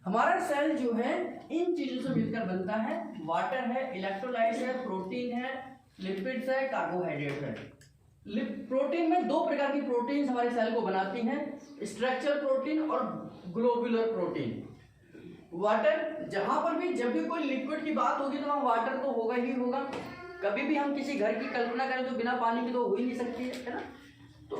हमारा सेल जो है इन चीजों से मिलकर बनता है। वाटर है, इलेक्ट्रोलाइट्स है, प्रोटीन है, लिपिड्स है, कार्बोहाइड्रेट है। प्रोटीन में दो प्रकार की प्रोटीन हमारे सेल को बनाती हैं, स्ट्रक्चरल प्रोटीन और ग्लोबुलर प्रोटीन। वाटर, जहां पर भी जब भी कोई लिक्विड की बात होगी तो वहां वाटर तो होगा ही होगा। कभी भी हम किसी घर की कल्पना करें तो बिना पानी के तो हो ही नहीं सकती है ना। तो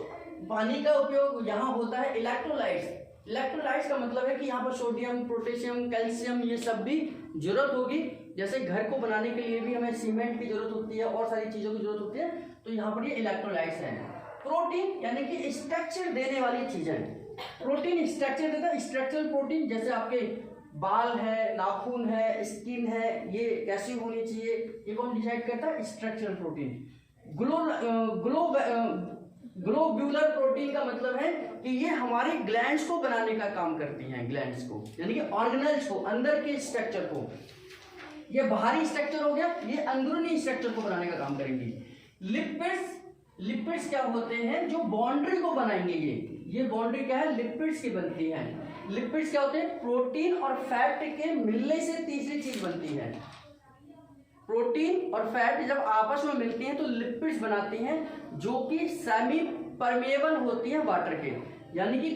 पानी का उपयोग यहाँ होता है। इलेक्ट्रोलाइट्स, इलेक्ट्रोलाइट्स का मतलब है कि यहाँ पर सोडियम, पोटेशियम, कैल्शियम ये सब भी जरूरत होगी। जैसे घर को बनाने के लिए भी हमें सीमेंट की जरूरत होती है और सारी चीजों की जरूरत होती है, तो यहाँ पर ये इलेक्ट्रोलाइट्स हैं। प्रोटीन यानी कि स्ट्रक्चर देने वाली चीजें। प्रोटीन स्ट्रक्चर देता है। स्ट्रक्चरल प्रोटीन जैसे आपके बाल है, नाखून है, स्किन है, ये कैसी होनी चाहिए, ये कौन डिसाइड करता है? Structural protein. ग्लोब्यूलर प्रोटीन का मतलब है कि ये हमारे ग्लैंड्स को बनाने का काम करती हैं। ग्लैंड्स को यानी कि ऑर्गेनल्स को, अंदर के स्ट्रक्चर को। ये बाहरी स्ट्रक्चर हो गया, ये अंदरूनी स्ट्रक्चर को बनाने का काम करेंगी। लिपिड्स, लिपिड्स क्या होते हैं? जो बाउंड्री को बनाएंगे। ये बाउंड्री क्या है? लिपिड्स की बनती है। लिपिड्स क्या होते हैं? प्रोटीन और फैट के मिलने से तीसरी चीज बनती है। प्रोटीन और फैट जब आपस में मिलती हैं तो लिपिड्स बनाती हैं, जो कि सेमी परमेबल होती हैं वाटर के। यानी कि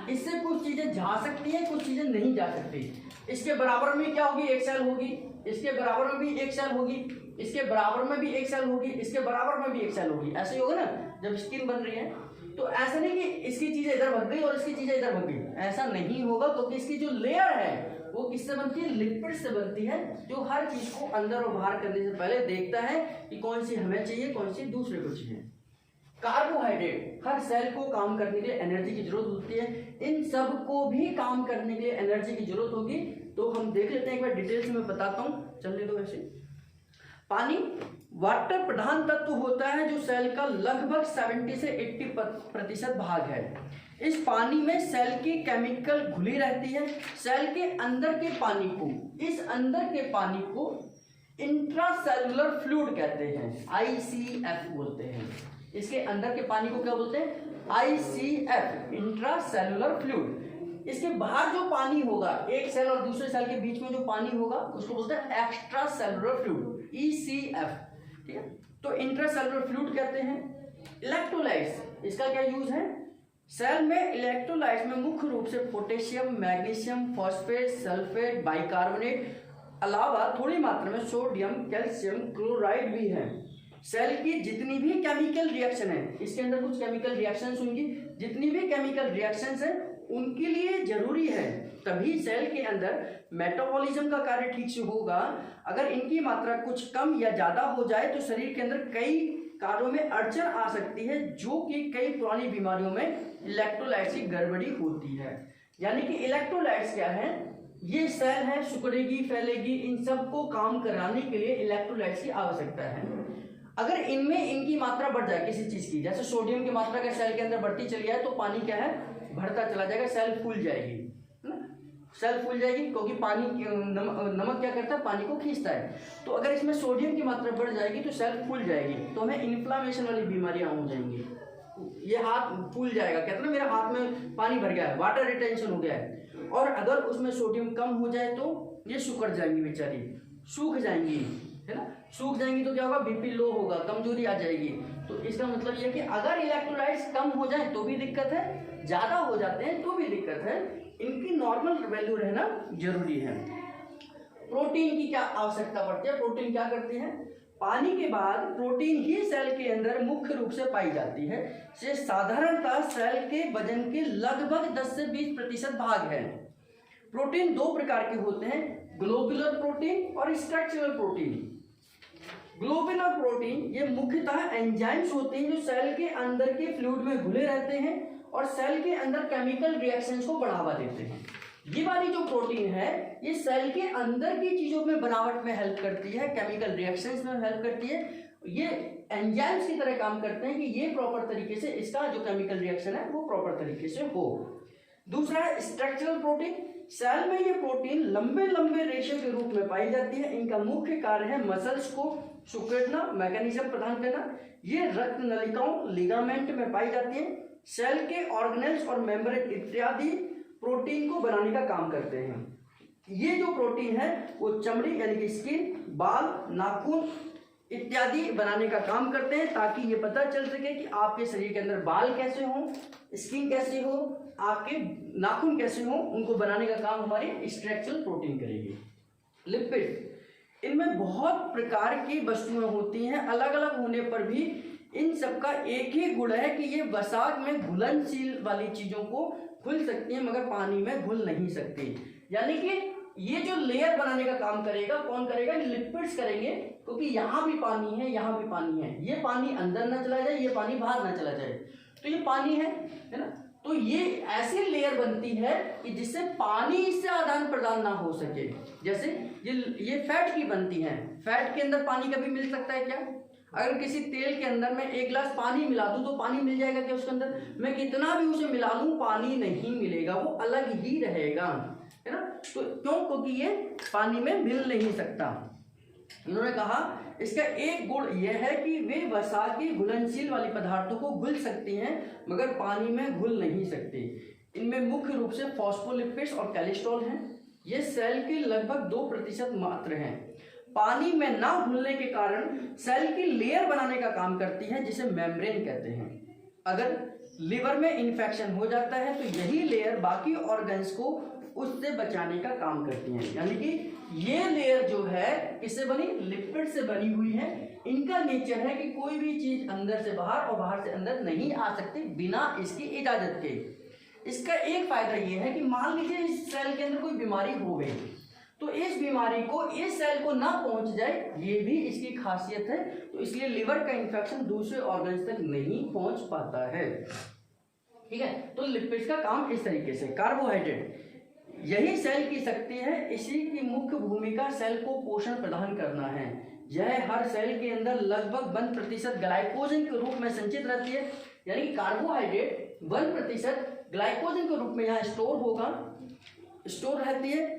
इससे कुछ चीजें जा सकती हैं, कुछ चीजें नहीं जा सकती। इसके बराबर में क्या होगी? एक सेल होगी, इसके बराबर में भी एक सेल होगी, इसके बराबर में भी एक सेल होगी, इसके बराबर में भी एक सेल होगी। ऐसे ही होगा ना जब स्किन बन रही है। तो ऐसा नहीं कि इसकी चीजें इधर भग गई और इसकी चीजें इधर भग गई, ऐसा नहीं होगा। क्योंकि इसकी जो लेयर है वो किससे बनती है? लिपिड से बनती है, जो हर चीज को अंदर और बाहर करने से पहले देखता है कि कौन सी हमें चाहिए, कौन सी दूसरे को चाहिए। कार्बोहाइड्रेट, हर सेल को काम करने के लिए एनर्जी की जरूरत होती है। इन सब को भी काम करने के लिए एनर्जी की जरूरत होगी। तो हम देख लेते हैं एक बार डिटेल से, मैं बताता हूँ, चलने दो वैसे। पानी वाटर प्रधान तत्व होता है जो सेल का लगभग 70 से 80% भाग है। इस पानी में सेल की केमिकल घुली रहती है। सेल के अंदर के पानी को, इस अंदर के पानी को इंट्रासेलुलर फ्लूइड कहते हैं, ICF बोलते हैं। इसके अंदर के पानी को क्या बोलते हैं? ICF, intracellular fluid. इसके बाहर जो पानी होगा, एक सेल और दूसरे सेल के बीच में जो पानी होगा, उसको बोलते हैं एक्स्ट्रा सेलुलर फ्लूइड, ECF। ठीक है, तो इंट्रासेलुलर फ्लूइड कहते हैं। इलेक्ट्रोलाइट्स, इसका क्या यूज है? सेल में इलेक्ट्रोलाइट्स में मुख्य रूप से potassium, magnesium, phosphate, sulphate, bicarbonate अलावा थोड़ी मात्रा में सोडियम, कैल्शियम, क्लोराइड भी है। सेल की जितनी भी केमिकल रिएक्शन है, इसके अंदर कुछ केमिकल रिएक्शंस होंगी, जितनी भी केमिकल रिएक्शंस हैं उनके लिए जरूरी है, तभी सेल के अंदर मेटाबॉलिज्म का कार्य ठीक से होगा। अगर इनकी मात्रा कुछ कम या ज्यादा हो जाए तो शरीर के अंदर कई कार्यों में अड़चन आ सकती है, जो कि कई पुरानी बीमारियों में इलेक्ट्रोलाइट्स की गड़बड़ी होती है। यानी कि इलेक्ट्रोलाइट्स क्या है? ये सेल है, सिकुड़ेगी, फैलेगी, इन सब को काम कराने के लिए इलेक्ट्रोलाइट्स की आवश्यकता है। अगर इनमें इनकी मात्रा बढ़ जाए किसी चीज की, जैसे सोडियम की मात्रा अगर सेल के अंदर बढ़ती चली जाए तो पानी क्या है? बढ़ता चला जाएगा, सेल फूल जाएगी, है ना? सेल फूल जाएगी क्योंकि पानी, नमक क्या करता है? पानी को खींचता है। तो अगर इसमें सोडियम की मात्रा बढ़ जाएगी तो सेल फूल जाएगी, तो हमें इन्फ्लामेशन वाली बीमारियां हो जाएंगी। ये हाथ फूल जाएगा, कहते हैं ना मेरे हाथ में पानी भर गया है, वाटर रिटेंशन हो गया है। और अगर उसमें सोडियम कम हो जाए तो ये सिकुड़ जाएंगी, बेचारी सूख जाएंगी, है ना? सूख जाएंगी तो क्या होगा? BP लो होगा, कमजोरी आ जाएगी। तो इसका मतलब ये कि अगर इलेक्ट्रोलाइट्स कम हो जाए तो भी दिक्कत है, ज्यादा हो जाते हैं तो भी दिक्कत है, इनकी नॉर्मल वैल्यू रहना जरूरी है। प्रोटीन की क्या आवश्यकता पड़ती है? प्रोटीन क्या करती है? पानी के बाद प्रोटीन ही सेल के अंदर मुख्य रूप से पाई जाती है। ये साधारणतः सेल के वजन के लगभग 10 से 20% भाग है। प्रोटीन दो प्रकार के होते हैं, ग्लोबुलर प्रोटीन और स्ट्रक्चरल प्रोटीन। ग्लोबुलर प्रोटीन ये मुख्यतः एंजाइम्स होते हैं जो सेल के अंदर के फ्लूइड में घुले रहते हैं और सेल के अंदर केमिकल रिएक्शंस को बढ़ावा देते हैं। ये वाली जो प्रोटीन है ये सेल के अंदर की चीजों में बनावट में हेल्प करती है, केमिकल रिएक्शंस में हेल्प करती है। ये एंजाइम्स की तरह काम करते हैं कि ये प्रॉपर तरीके से, इसका जो केमिकल रिएक्शन है वो प्रॉपर तरीके से हो। दूसरा है स्ट्रक्चरल प्रोटीन। सेल में ये प्रोटीन लंबे लंबे रेशे के रूप में पाई जाती है। इनका मुख्य कार्य है मसल्स को सिकुड़ना, मैकेनिज्म प्रदान करना। ये रक्त नलिकाओं, लिगामेंट में पाई जाती है। सेल के ऑर्गेनेल्स और मेम्ब्रेन इत्यादि प्रोटीन को बनाने का काम करते हैं। ये जो प्रोटीन है वो चमड़ी यानी कि स्किन, बाल, नाखून इत्यादि बनाने का काम करते हैं, ताकि ये पता चल सके कि आपके शरीर के अंदर बाल कैसे हो, स्किन कैसे हो, आपके नाखून कैसे हो। उनको बनाने का काम हमारी स्ट्रक्चरल प्रोटीन करेगी। लिपिड, इनमें बहुत प्रकार की वस्तुएं होती हैं, अलग अलग होने पर भी इन सबका एक ही गुण है कि ये वसा में घुलनशील वाली चीजों को घुल सकती हैं, मगर पानी में घुल नहीं सकती। यानी कि ये जो लेयर बनाने का काम करेगा कौन करेगा? लिपिड्स करेंगे, क्योंकि यहाँ भी पानी है, यहाँ भी पानी है। ये पानी अंदर ना चला जाए, ये पानी बाहर ना चला जाए, तो ये पानी है ना। तो ये ऐसी लेयर बनती है कि जिससे पानी से आदान प्रदान ना हो सके। जैसे ये फैट की बनती है, फैट के अंदर पानी कभी मिल सकता है क्या? अगर किसी तेल के अंदर मैं एक गिलास पानी मिला दूं तो पानी मिल जाएगा क्या उसके अंदर? मैं कितना भी उसे मिला लूं पानी नहीं मिलेगा, वो अलग ही रहेगा, है ना। तो क्यों? क्योंकि ये पानी में मिल नहीं सकता। इन्होंने कहा इसका एक गुण यह है कि वे वसा के घुलनशील वाले पदार्थों को घुल सकती हैं, मगर पानी में घुल नहीं सकती। इनमें मुख्य रूप से फॉस्फोलिपिड्स और कोलेस्ट्रॉल हैं। ये सेल के लगभग 2% मात्र हैं। पानी में ना घुलने के कारण सेल की लेयर बनाने का काम करती है, जिसे मेम्ब्रेन कहते हैं। अगर लिवर में इन्फेक्शन हो जाता है तो यही लेयर बाकी ऑर्गन्स को उससे बचाने का काम करती हैं। यानी कि ये लेयर जो है किससे बनी? लिपिड से बनी हुई है। इनका नेचर है कि कोई भी चीज अंदर से बाहर और बाहर से अंदर नहीं आ सकती बिना इसकी इजाजत के। इसका एक फायदा ये है कि मान लीजिए इस सेल के अंदर कोई बीमारी हो गई, तो इस बीमारी को इस सेल को ना पहुंच जाए, ये भी इसकी खासियत है। तो इसलिए लिवर का इन्फेक्शन दूसरे ऑर्गन्स तक नहीं पहुंच पाता है। ठीक है, तो लिपिड्स का काम इस तरीके से। कार्बोहाइड्रेट, यही सेल की शक्ति है, इसी की मुख्य भूमिका सेल को पोषण प्रदान करना है। यह हर सेल के अंदर लगभग 1% ग्लाइकोजन के रूप में संचित रहती है। यानी कि कार्बोहाइड्रेट 1% ग्लाइकोजन के रूप में यहाँ स्टोर रहती है,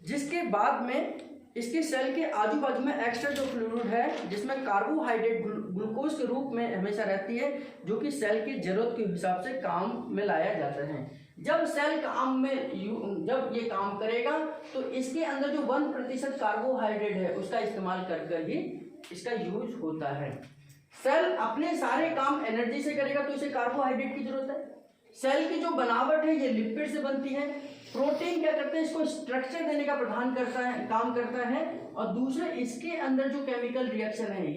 जिसके बाद में इसके सेल के आजू बाजू में एक्स्ट्रा जो फ्लूइड है, जिसमें कार्बोहाइड्रेट ग्लूकोज के रूप में हमेशा रहती है, जो कि सेल की जरूरत के हिसाब से काम में लाया जाता है। जब सेल जब ये काम करेगा तो इसके अंदर जो 1% कार्बोहाइड्रेट है उसका इस्तेमाल कर ही इसका यूज होता है। सेल अपने सारे काम एनर्जी से करेगा तो इसे कार्बोहाइड्रेट की जरूरत है। सेल की जो बनावट है ये लिपिड से बनती है। प्रोटीन क्या करते हैं? इसको स्ट्रक्चर देने का काम करता है। और दूसरे इसके अंदर जो केमिकल रिएक्शन है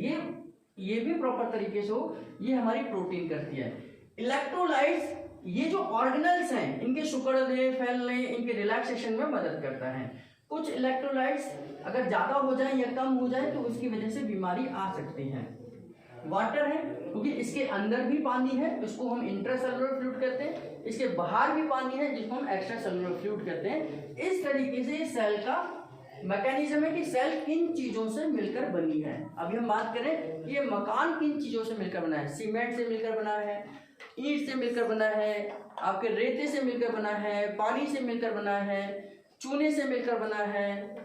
ये भी प्रॉपर तरीके से हो, ये हमारी प्रोटीन करती है। इलेक्ट्रोलाइट्स, ये जो ऑर्गेनल्स हैं इनके सिकुड़ने, फैलने, इनके रिलैक्सेशन में मदद करता है। कुछ इलेक्ट्रोलाइट्स अगर ज्यादा हो जाए या कम हो जाए तो उसकी वजह से बीमारी आ सकती है। वाटर है, क्योंकि इसके अंदर भी पानी है, इसको हम इंट्रासेलुलर फ्लूइड कहते हैं। इसके बाहर भी पानी है, जिसको हम एक्स्ट्रा सेलुलर फ्लूइड कहते हैं। इस तरीके से सेल का मैकेनिज्म है कि सेल किन चीजों से मिलकर बनी है। अभी हम बात करें कि ये मकान किन चीजों से मिलकर बना है। सीमेंट से मिलकर बना है, ईंट से मिलकर बना है, आपके रेते से मिलकर बना है, पानी से मिलकर बना है, चूने से मिलकर बना है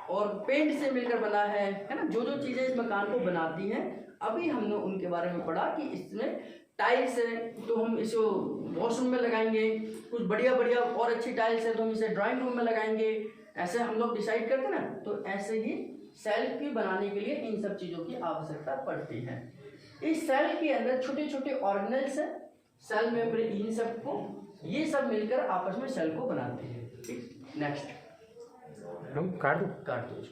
और पेंट से मिलकर बना है ना। जो जो चीजें इस मकान को बनाती हैं, अभी हमने उनके बारे में पढ़ा कि इसमें टाइल्स है तो हम इसको वॉशरूम में लगाएंगे, कुछ बढ़िया और अच्छी टाइल्स है तो हम इसे ड्राइंग रूम में लगाएंगे। ऐसे हम लोग डिसाइड करते हैं ना। तो ऐसे ही सेल की बनाने के लिए इन सब चीजों की आवश्यकता पड़ती है। इस सेल के अंदर छोटे छोटे ऑर्गेनल्स हैं, सेल मेम्ब्रेन, इन सबको ये सब मिलकर आपस में सेल को बनाते हैं। ठीक, नेक्स्ट काट दो।